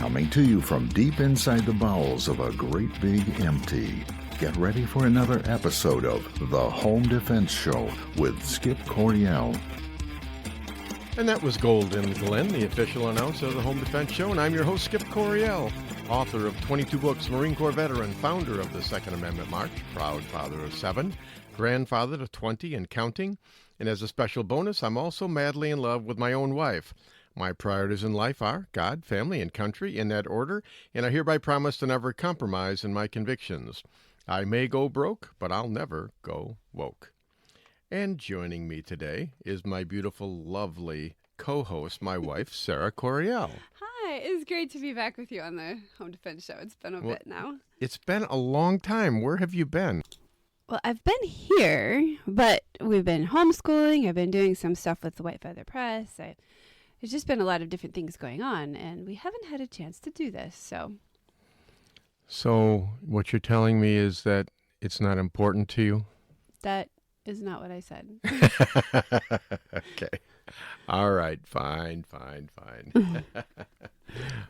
Coming to you from deep inside the bowels of a great big empty. Get ready for another episode of The Home Defense Show with Skip Coryell. And that was Golden Glenn, the official announcer of the Home Defense Show, and I'm your host, Skip Coryell, author of 22 books, Marine Corps veteran, founder of the Second Amendment March, proud father of 7, grandfather to 20 and counting, and as a special bonus, I'm also madly in love with my own wife. My priorities in life are God, family, and country, in that order, and I hereby promise to never compromise in my convictions. I may go broke, but I'll never go woke. And joining me today is my beautiful, lovely co-host, my wife, Sara Coryell. Hi, it's great to be back with you on the Home Defense Show. It's been a bit now. It's been a long time. Where have you been? Well, I've been here, but we've been homeschooling. I've been doing some stuff with the White Feather Press. There's just been a lot of different things going on, and we haven't had a chance to do this, So what you're telling me is that it's not important to you? That is not what I said. Okay. All right. Fine.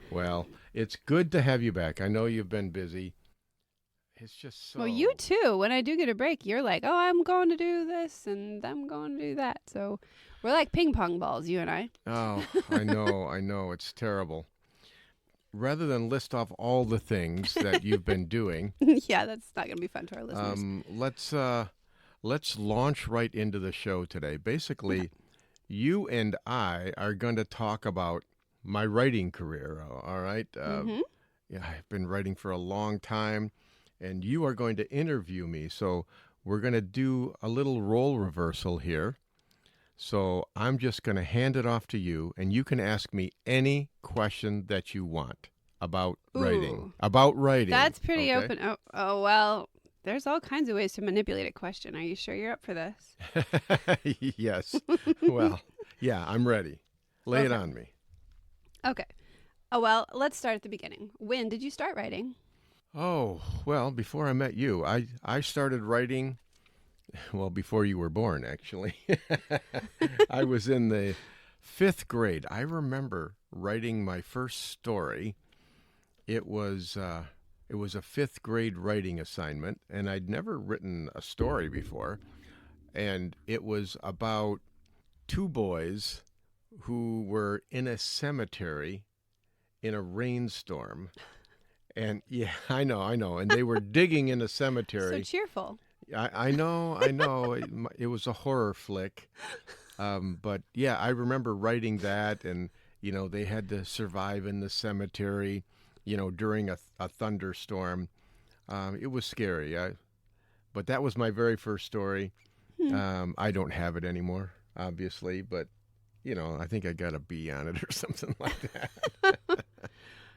Well, it's good to have you back. I know you've been busy. It's just so... Well, you too. When I do get a break, you're like, oh, I'm going to do this and I'm going to do that. So we're like ping pong balls, you and I. Oh, I know. It's terrible. Rather than list off all the things that you've been doing... Yeah, that's not going to be fun to our listeners. Let's launch right into the show today. Basically, you and I are going to talk about my writing career, all right? Yeah, I've been writing for a long time, and you are going to interview me. So we're going to do a little role reversal here. So I'm just going to hand it off to you, and you can ask me any question that you want about writing. That's pretty open. Oh, well, there's all kinds of ways to manipulate a question. Are you sure you're up for this? Yes. Well, yeah, I'm ready. Lay it on me. Okay. Oh, well, let's start at the beginning. When did you start writing? Oh, well, before I met you, I started writing, well, before you were born, actually. I was in the 5th grade. I remember writing my first story. It was a 5th grade writing assignment, and I'd never written a story before. And it was about 2 boys who were in a cemetery in a rainstorm. And yeah, I know. And they were digging in a cemetery. So cheerful. I know. It was a horror flick. But yeah, I remember writing that, and, they had to survive in the cemetery, during a thunderstorm. It was scary. But that was my very first story. I don't have it anymore, obviously, but, I think I got a B on it or something like that.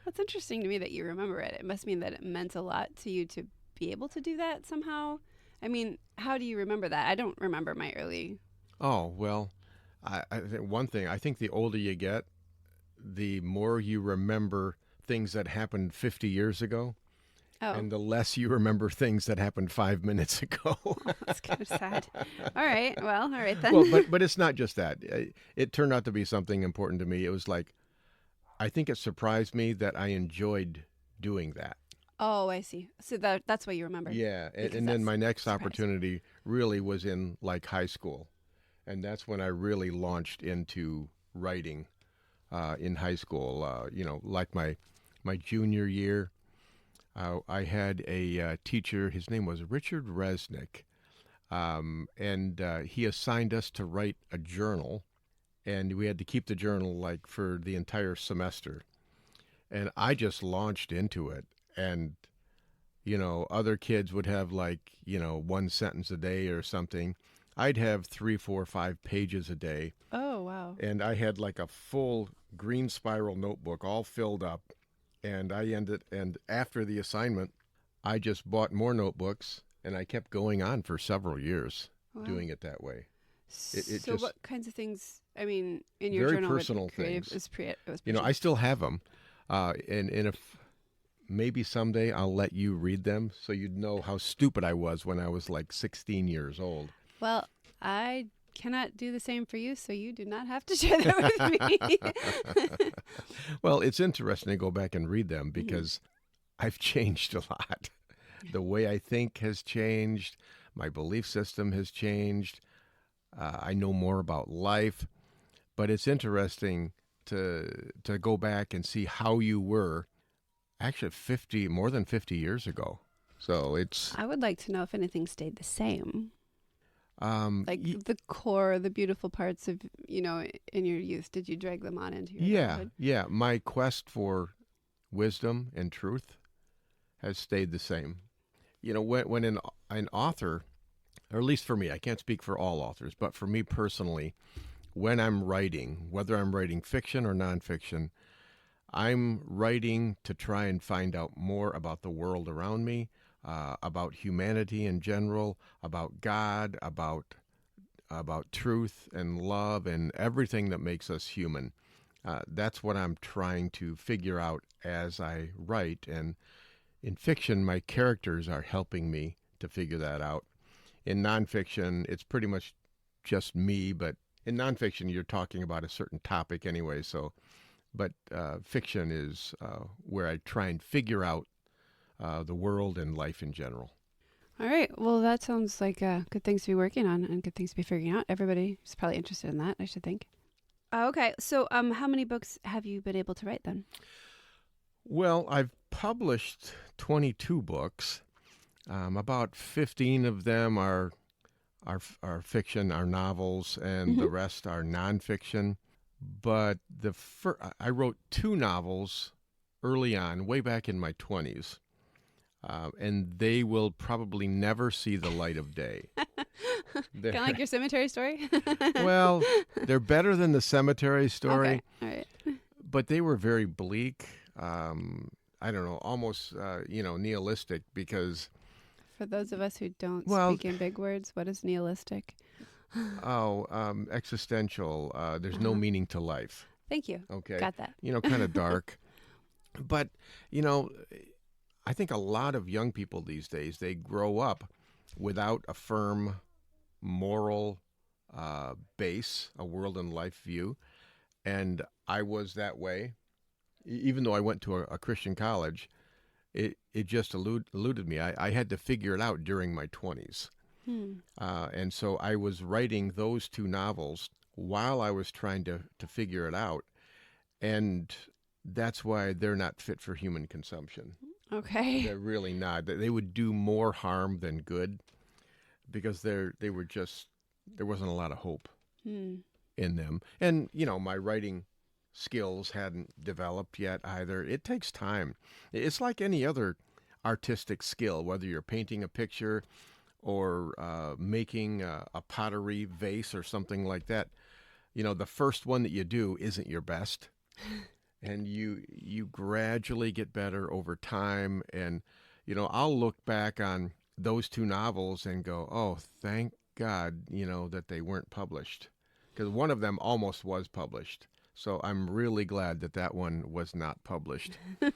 That's interesting to me that you remember it. It must mean that it meant a lot to you to be able to do that somehow. I mean, how do you remember that? I don't remember my early... Oh, well, I think one thing, I think the older you get, the more you remember things that happened 50 years ago. Oh. And the less you remember things that happened 5 minutes ago. Oh, that's kind of sad. All right then. Well, but it's not just that. It turned out to be something important to me. It was like, I think it surprised me that I enjoyed doing that. Oh, I see. So that's what you remember. Yeah, and then my next opportunity really was in like high school. And that's when I really launched into writing in high school. Like my junior year, I had a teacher. His name was Richard Resnick, and he assigned us to write a journal, and we had to keep the journal like for the entire semester. And I just launched into it, and other kids would have like 1 sentence a day or something. I'd have 3, 4, 5 pages a day. Oh, wow. And I had like a full green spiral notebook all filled up. And and after the assignment, I just bought more notebooks, and I kept going on for several years doing it that way. So what kinds of things, I mean, in your very journal? Very personal things. It was I still have them. And if maybe someday I'll let you read them so you'd know how stupid I was when I was like 16 years old. Well, I cannot do the same for you, so you do not have to share that with me. Well, it's interesting to go back and read them because I've changed a lot. The way I think has changed. My belief system has changed. I know more about life. But it's interesting to go back and see how you were actually more than 50 years ago. So it's I would like to know if anything stayed the same. Like y- the core, the beautiful parts of, in your youth. Did you drag them on into your adulthood? yeah. My quest for wisdom and truth has stayed the same. When an author, or at least for me, I can't speak for all authors, but for me personally, when I'm writing, whether I'm writing fiction or nonfiction, I'm writing to try and find out more about the world around me, about humanity in general, about God, about truth and love and everything that makes us human. That's what I'm trying to figure out as I write. And in fiction, my characters are helping me to figure that out. In nonfiction, it's pretty much just me, but in nonfiction, you're talking about a certain topic anyway. But fiction is where I try and figure out the world and life in general. All right. Well, that sounds like good things to be working on and good things to be figuring out. Everybody's probably interested in that, I should think. Okay. So how many books have you been able to write then? Well, I've published 22 books. About 15 of them are fiction, are novels, and the rest are nonfiction. But I wrote 2 novels early on, way back in my 20s, and they will probably never see the light of day. Kind of like your cemetery story? Well, they're better than the cemetery story, Okay. All right. but they were very bleak. I don't know, almost nihilistic because For those of us who don't Well- speak in big words, what is nihilistic? existential. There's no meaning to life. Thank you. Okay, Got that. Kind of dark. But I think a lot of young people these days, they grow up without a firm moral base, a world and life view, and I was that way. Even though I went to a Christian college, it just eluded me. I had to figure it out during my 20s. And so I was writing those 2 novels while I was trying to figure it out. And that's why they're not fit for human consumption. Okay. They're really not. They would do more harm than good because there wasn't a lot of hope in them. And, my writing skills hadn't developed yet either. It takes time. It's like any other artistic skill, whether you're painting a picture or making a pottery vase or something like that. The first one that you do isn't your best. And you gradually get better over time. And, I'll look back on those 2 novels and go, oh, thank God, that they weren't published. Because one of them almost was published. So I'm really glad that one was not published. You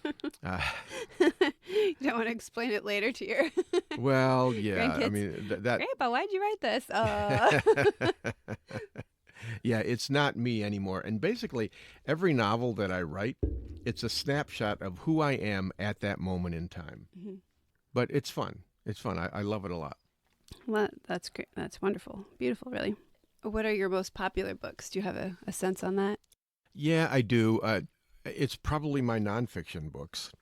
don't want to explain it later to your Well, yeah. grandkids? I mean, that. Grandpa, why'd you write this? Yeah, it's not me anymore. And basically, every novel that I write, it's a snapshot of who I am at that moment in time. But it's fun. It's fun. I love it a lot. Well, that's great. That's wonderful. Beautiful, really. What are your most popular books? Do you have a sense on that? Yeah, I do. It's probably my nonfiction books.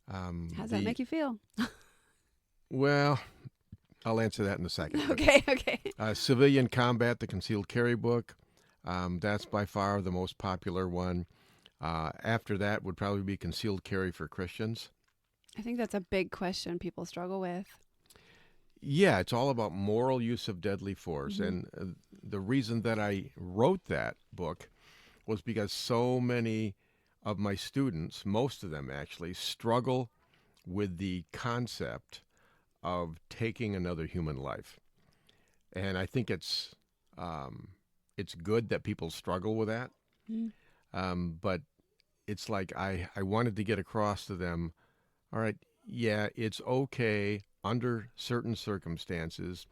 How does that make you feel? Well, I'll answer that in a second. Okay. Civilian Combat, the Concealed Carry book. That's by far the most popular one. After that would probably be Concealed Carry for Christians. I think that's a big question people struggle with. Yeah, it's all about moral use of deadly force. And the reason that I wrote that book was because so many of my students, most of them actually, struggle with the concept of taking another human life. And I think it's good that people struggle with that. But it's like I wanted to get across to them, all right, yeah, it's okay under certain circumstances,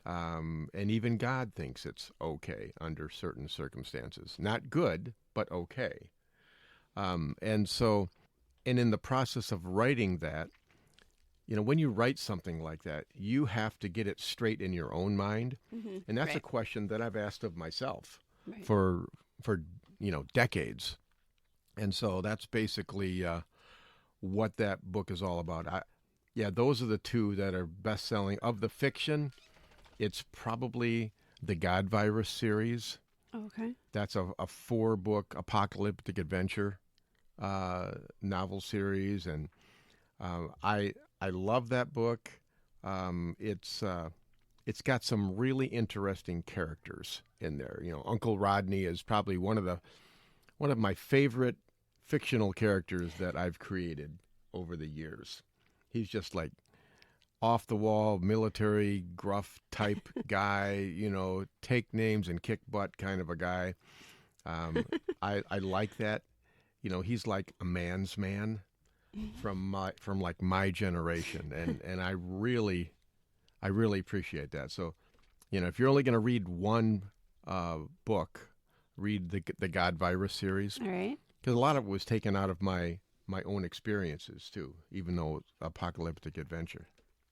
and even God thinks it's okay under certain circumstances. Not good, but okay. And so, and in the process of writing that, when you write something like that, you have to get it straight in your own mind. And that's a Right. question that I've asked of myself Right. for decades. And so that's basically what that book is all about. Yeah, those are the two that are best selling. Of the fiction, it's probably the God Virus series. Okay. That's a 4-book apocalyptic adventure novel series, and I love that book. It's got some really interesting characters in there. Uncle Rodney is probably one of my favorite fictional characters that I've created over the years. He's just like off the wall, military, gruff type guy, take names and kick butt kind of a guy. I like that. He's like a man's man from like my generation, and I really appreciate that. So, if you're only going to read one book, read the God Virus series, All right. because a lot of it was taken out of my own experiences too, even though it's apocalyptic adventure.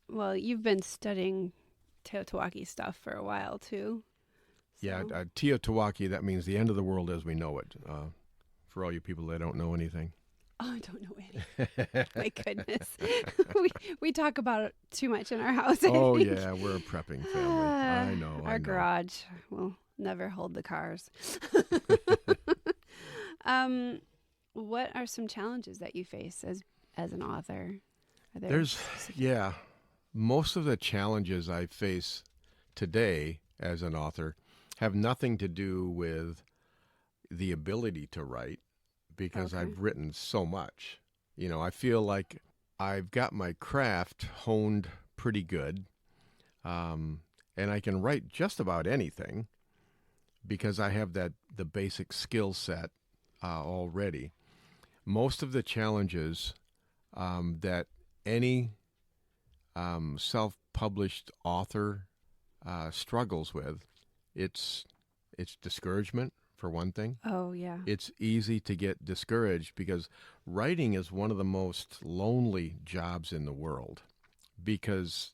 Well, you've been studying Teotihuacan stuff for a while too. Yeah, So- Teotihuacan, that means the end of the world as we know it. For all you people that don't know anything. Oh, I don't know any. My goodness. we talk about it too much in our house. I Oh think. yeah, we're a prepping family. I know. Our I know. garage will never hold the cars. What are some challenges that you face as an author? Are there Yeah, most of the challenges I face today as an author have nothing to do with the ability to write, because Okay. I've written so much. I feel like I've got my craft honed pretty good, and I can write just about anything because I have the basic skill set already. Most of the challenges that any self-published author struggles with, it's discouragement for one thing. Oh, yeah. It's easy to get discouraged because writing is one of the most lonely jobs in the world, because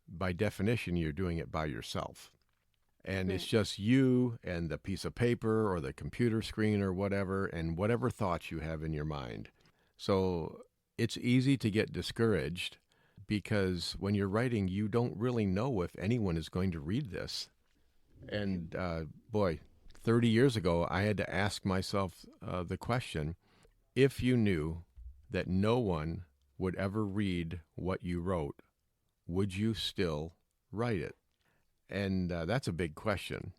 by definition you're doing it by yourself. And it's Right. just you and the piece of paper or the computer screen or whatever, and whatever thoughts you have in your mind. So it's easy to get discouraged because when you're writing, you don't really know if anyone is going to read this. And boy, 30 years ago, I had to ask myself the question, if you knew that no one would ever read what you wrote, would you still write it? And that's a big question.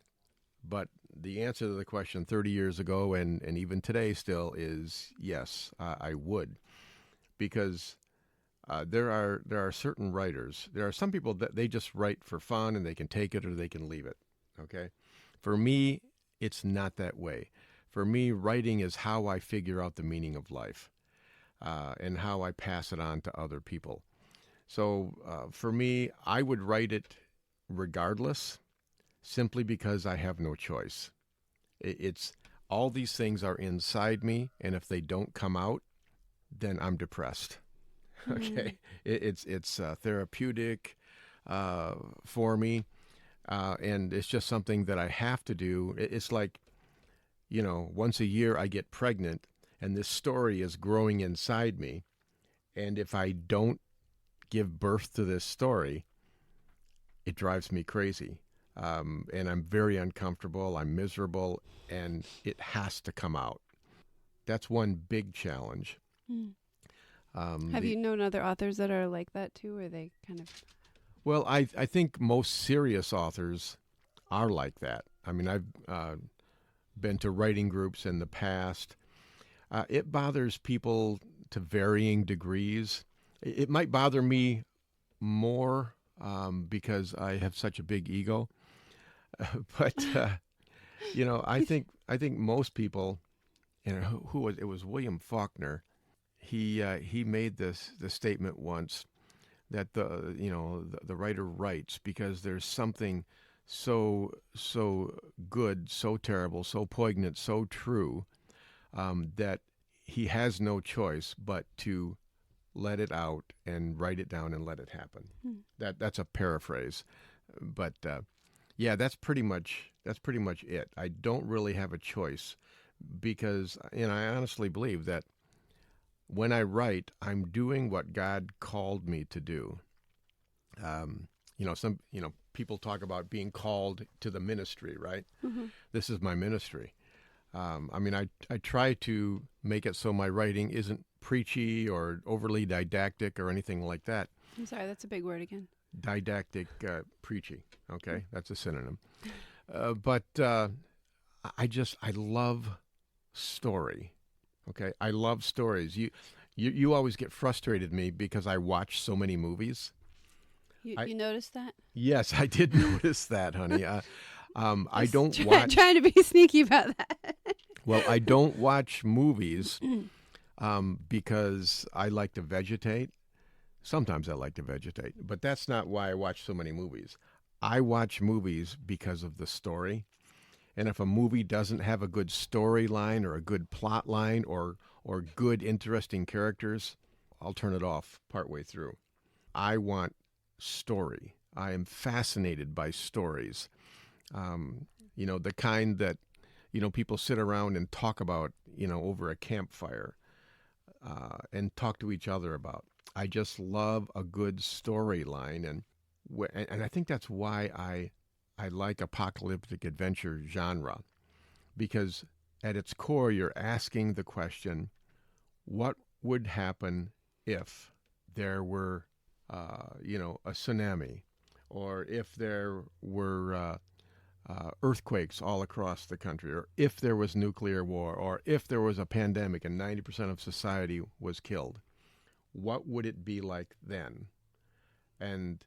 But the answer to the question 30 years ago and even today still is yes, I would. Because there are certain writers. There are some people that they just write for fun and they can take it or they can leave it. Okay? For me, it's not that way. For me, writing is how I figure out the meaning of life and how I pass it on to other people. So for me, I would write it regardless, simply because I have no choice. It's all these things are inside me, and if they don't come out, then I'm depressed. Okay, it's therapeutic for me, and it's just something that I have to do. It's like, once a year I get pregnant, and this story is growing inside me, and if I don't give birth to this story, it drives me crazy. And I'm very uncomfortable, I'm miserable, and it has to come out. That's one big challenge. Have you known other authors that are like that too, or they kind of... Well, I think most serious authors are like that. I mean, I've been to writing groups in the past. It bothers people to varying degrees. It might bother me more because I have such a big ego. But I think most people, who was it? Was William Faulkner. He made the statement once that the writer writes because there's something so good, so terrible, so poignant, so true that he has no choice but to let it out and write it down and let it happen. That's a paraphrase, but yeah, that's pretty much it. I don't really have a choice because, and I honestly believe that when I write, I'm doing what God called me to do. Some people talk about being called to the ministry, right? Mm-hmm. This is my ministry. I try to make it so my writing isn't preachy or overly didactic or anything like that. I'm sorry, that's a big word again. Didactic, preachy. Okay, that's a synonym. But I love story. Okay, I love stories. You always get frustrated with me because I watch so many movies. You noticed that? Yes, I did notice that, honey. I don't watch. Trying to be sneaky about that. Well, I don't watch movies because I like to vegetate. Sometimes I like to vegetate, but that's not why I watch so many movies. I watch movies because of the story. And if a movie doesn't have a good storyline or a good plot line or good, interesting characters, I'll turn it off partway through. I want story. I am fascinated by stories. The kind that, people sit around and talk about, over a campfire and talk to each other about. I just love a good storyline. And I think that's why I like apocalyptic adventure genre, because at its core, you're asking the question, what would happen if there were, a tsunami, or if there were earthquakes all across the country, or if there was nuclear war, or if there was a pandemic and 90% of society was killed? What would it be like then? And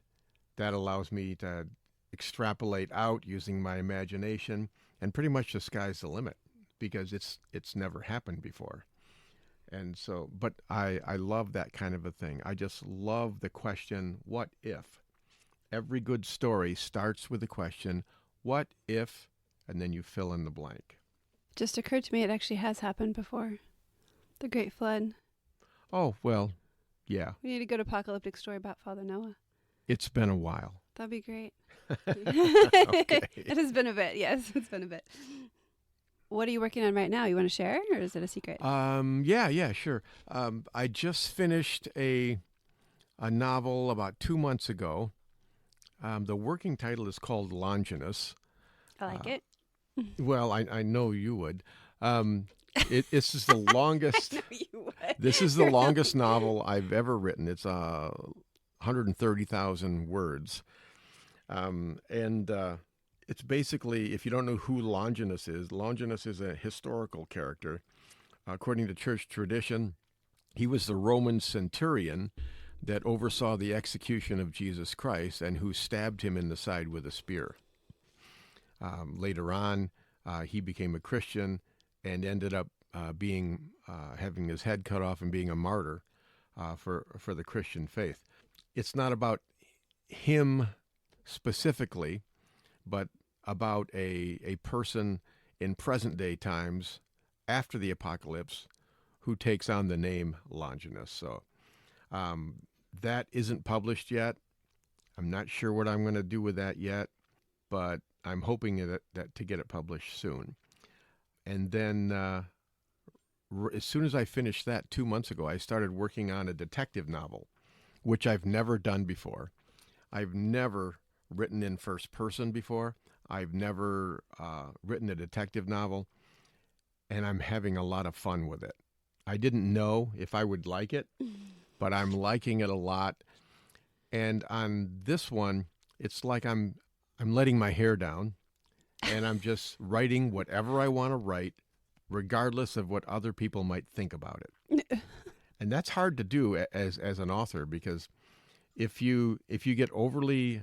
that allows me to extrapolate out using my imagination, and pretty much the sky's the limit because it's never happened before. And so, but I love that kind of a thing. I just love the question, what if? Every good story starts with the question, what if? And then you fill in the blank. Just occurred to me it actually has happened before. The Great Flood. Oh, well, yeah. We need to go to apocalyptic story about Father Noah. It's been a while. That'd be great. Okay. It has been a bit. Yes, it's been a bit. What are you working on right now? You want to share, or is it a secret? Yeah, sure. I just finished a novel about 2 months ago. The working title is called Longinus. I like it. Well, I know you would. This is the longest. I know you would. This is the longest novel I've ever written. It's 130,000 words. It's basically, if you don't know who Longinus is a historical character. According to church tradition, he was the Roman centurion that oversaw the execution of Jesus Christ and who stabbed him in the side with a spear. Later on, he became a Christian and ended up having his head cut off and being a martyr for the Christian faith. It's not about him specifically, but about a person in present day times after the apocalypse who takes on the name Longinus. So that isn't published yet. I'm not sure what I'm going to do with that yet, but I'm hoping that to get it published soon. And then as soon as I finished that 2 months ago, I started working on a detective novel, which I've never done before. I've never written in first person before. I've never written a detective novel, and I'm having a lot of fun with it. I didn't know if I would like it, but I'm liking it a lot. And on this one, it's like I'm letting my hair down, and I'm just writing whatever I want to write, regardless of what other people might think about it. And that's hard to do as an author, because if you get overly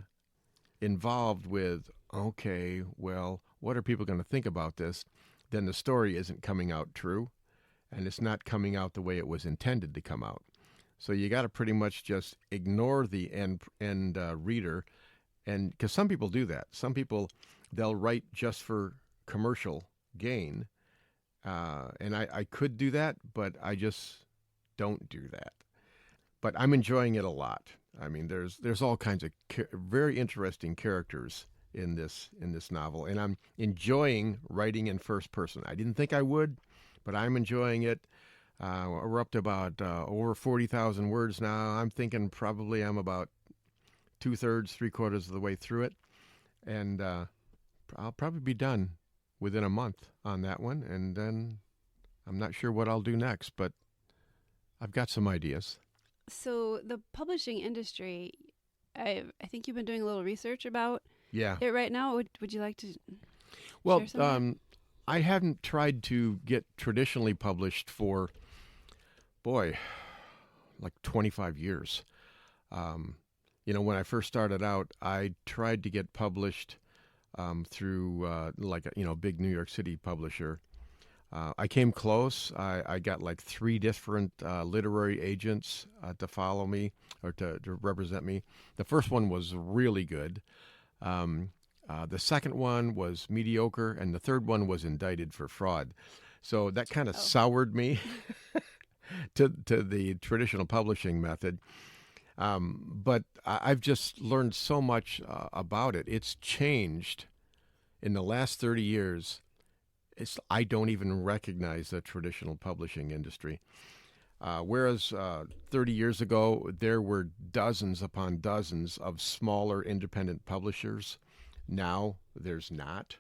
involved with, okay, well, what are people going to think about this? Then the story isn't coming out true, and it's not coming out the way it was intended to come out. So you got to pretty much just ignore the end reader, and because some people do that. Some people, they'll write just for commercial gain, And I could do that, but I just don't do that. But I'm enjoying it a lot. I mean, there's all kinds of very interesting characters in this novel, and I'm enjoying writing in first person. I didn't think I would, but I'm enjoying it. We're up to about over 40,000 words now. I'm thinking probably I'm about 2/3, 3/4 of the way through it, and I'll probably be done within a month on that one, and then I'm not sure what I'll do next, but I've got some ideas. So the publishing industry, I think you've been doing a little research about Yeah. it right now. Would you like to Well, share some of that? I haven't tried to get traditionally published for, boy, like 25 years. When I first started out, I tried to get published through like a big New York City publisher. I came close. I got like 3 different literary agents to follow me or to represent me. The first one was really good. The second one was mediocre, and the third one was indicted for fraud. So that kind of soured me to the traditional publishing method. But I've just learned so much about it. It's changed in the last 30 years. I don't even recognize the traditional publishing industry. Whereas 30 years ago, there were dozens upon dozens of smaller independent publishers. Now there's not.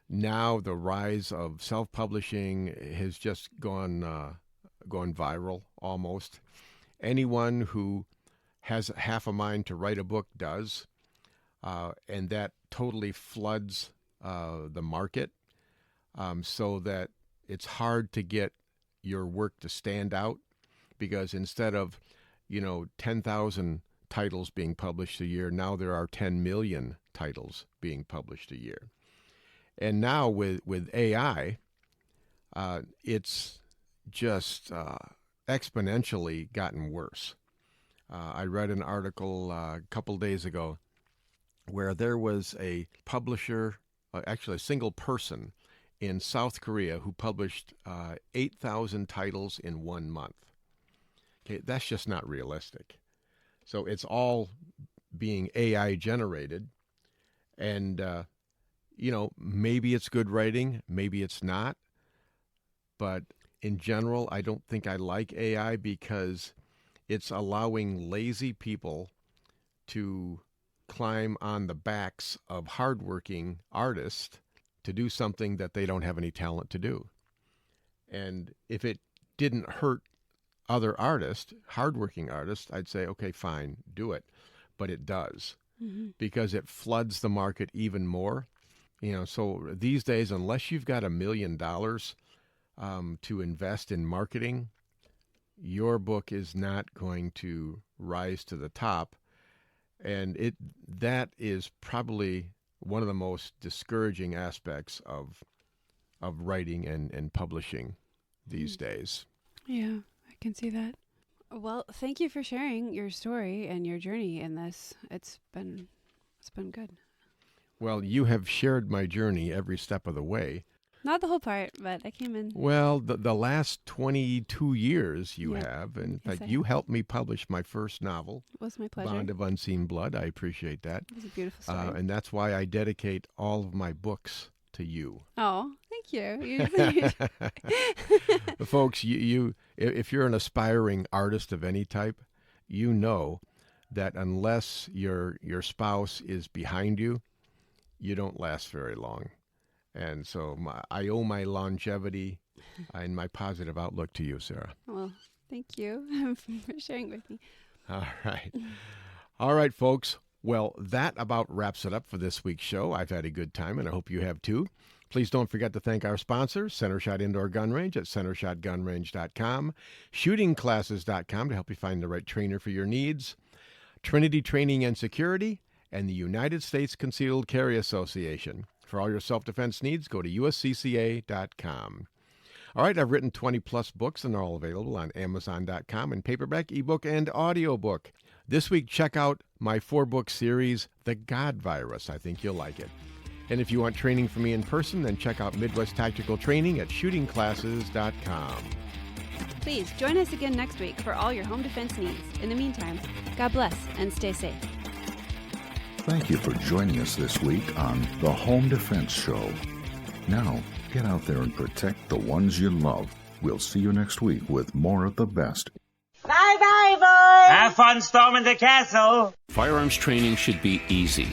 Now the rise of self-publishing has just gone viral almost. Anyone who has half a mind to write a book does, and that totally floods the market, so that it's hard to get your work to stand out, because instead of 10,000 titles being published a year, now there are 10 million titles being published a year. And now with AI, it's just exponentially gotten worse. I read an article a couple days ago where there was a publisher, actually a single person in South Korea who published 8,000 titles in 1 month. Okay, that's just not realistic. So it's all being AI generated, and maybe it's good writing, maybe it's not, but in general, I don't think I like AI because it's allowing lazy people to climb on the backs of hardworking artists to do something that they don't have any talent to do. And if it didn't hurt other artists, hardworking artists, I'd say, okay, fine, do it. But it does, because it floods the market even more. So these days, unless you've got $1 million to invest in marketing, your book is not going to rise to the top. And that is probably one of the most discouraging aspects of writing and publishing these days. Yeah, I can see that. Well, thank you for sharing your story and your journey in this. It's been good. Well, you have shared my journey every step of the way. Not the whole part, but I came in. Well, the last 22 years you have. And in Yes, fact, I you have. helped me publish my first novel, It was my pleasure. Bond of Unseen Blood. I appreciate that. It was a beautiful story. And that's why I dedicate all of my books to you. Oh, thank you. Folks, if you're an aspiring artist of any type, you know that unless your spouse is behind you, you don't last very long. And so I owe my longevity and my positive outlook to you, Sarah. Well, thank you for sharing with me. All right. All right, folks. Well, that about wraps it up for this week's show. I've had a good time, and I hope you have too. Please don't forget to thank our sponsors, Center Shot Indoor Gun Range at centershotgunrange.com, shootingclasses.com to help you find the right trainer for your needs, Trinity Training and Security, and the United States Concealed Carry Association. For all your self-defense needs, go to uscca.com. All right, I've written 20-plus books, and they're all available on Amazon.com in paperback, ebook, and audiobook. This week, check out my 4-book series, The God Virus. I think you'll like it. And if you want training from me in person, then check out Midwest Tactical Training at shootingclasses.com. Please join us again next week for all your home defense needs. In the meantime, God bless and stay safe. Thank you for joining us this week on The Home Defense Show. Now, get out there and protect the ones you love. We'll see you next week with more of the best. Bye-bye, boys! Have fun storming the castle! Firearms training should be easy.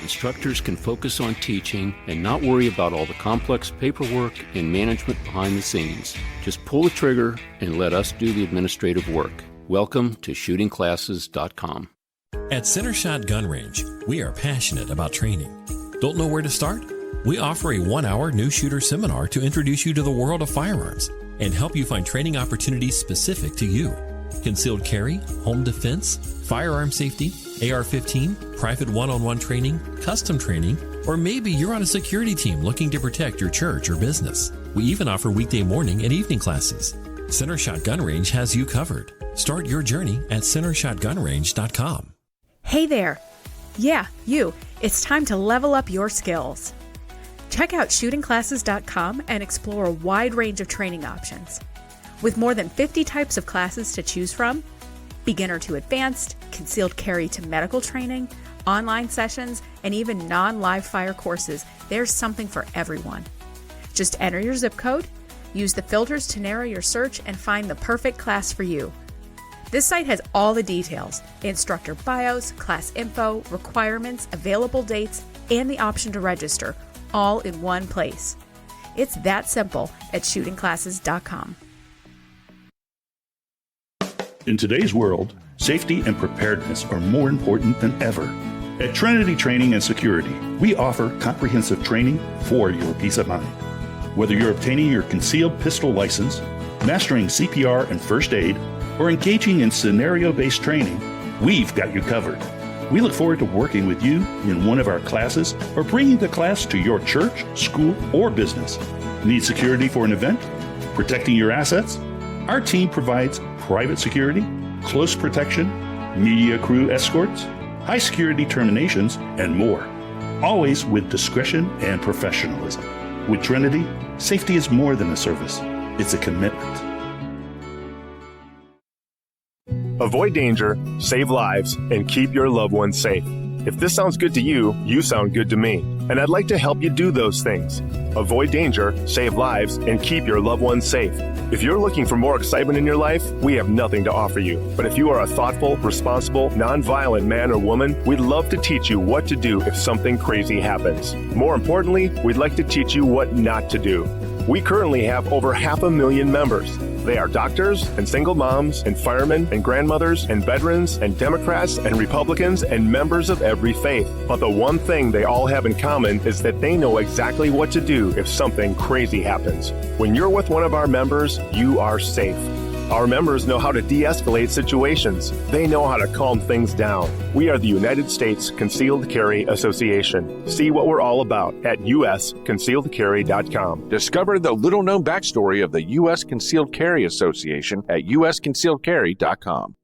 Instructors can focus on teaching and not worry about all the complex paperwork and management behind the scenes. Just pull the trigger and let us do the administrative work. Welcome to shootingclasses.com. At Center Shot Gun Range, we are passionate about training. Don't know where to start? We offer a 1-hour new shooter seminar to introduce you to the world of firearms and help you find training opportunities specific to you. Concealed carry, home defense, firearm safety, AR-15, private one-on-one training, custom training, or maybe you're on a security team looking to protect your church or business. We even offer weekday morning and evening classes. Center Shot Gun Range has you covered. Start your journey at centershotgunrange.com. Hey there. Yeah, you. It's time to level up your skills. Check out shootingclasses.com and explore a wide range of training options. With more than 50 types of classes to choose from, beginner to advanced, concealed carry to medical training, online sessions, and even non-live fire courses, there's something for everyone. Just enter your zip code, use the filters to narrow your search, and find the perfect class for you. This site has all the details: instructor bios, class info, requirements, available dates, and the option to register, all in one place. It's that simple at shootingclasses.com. In today's world, safety and preparedness are more important than ever. At Trinity Training and Security, we offer comprehensive training for your peace of mind. Whether you're obtaining your concealed pistol license, mastering CPR and first aid, or engaging in scenario-based training, we've got you covered. We look forward to working with you in one of our classes or bringing the class to your church, school, or business. Need security for an event? Protecting your assets? Our team provides private security, close protection, media crew escorts, high security terminations, and more. Always with discretion and professionalism. With Trinity, safety is more than a service. It's a commitment. Avoid danger, save lives, and keep your loved ones safe. If this sounds good to you, you sound good to me. And I'd like to help you do those things. Avoid danger, save lives, and keep your loved ones safe. If you're looking for more excitement in your life, we have nothing to offer you. But if you are a thoughtful, responsible, nonviolent man or woman, we'd love to teach you what to do if something crazy happens. More importantly, we'd like to teach you what not to do. We currently have over 500,000 members. They are doctors and single moms and firemen and grandmothers and veterans and Democrats and Republicans and members of every faith. But the one thing they all have in common is that they know exactly what to do if something crazy happens. When you're with one of our members, you are safe. Our members know how to de-escalate situations. They know how to calm things down. We are the United States Concealed Carry Association. See what we're all about at usconcealedcarry.com. Discover the little-known backstory of the U.S. Concealed Carry Association at usconcealedcarry.com.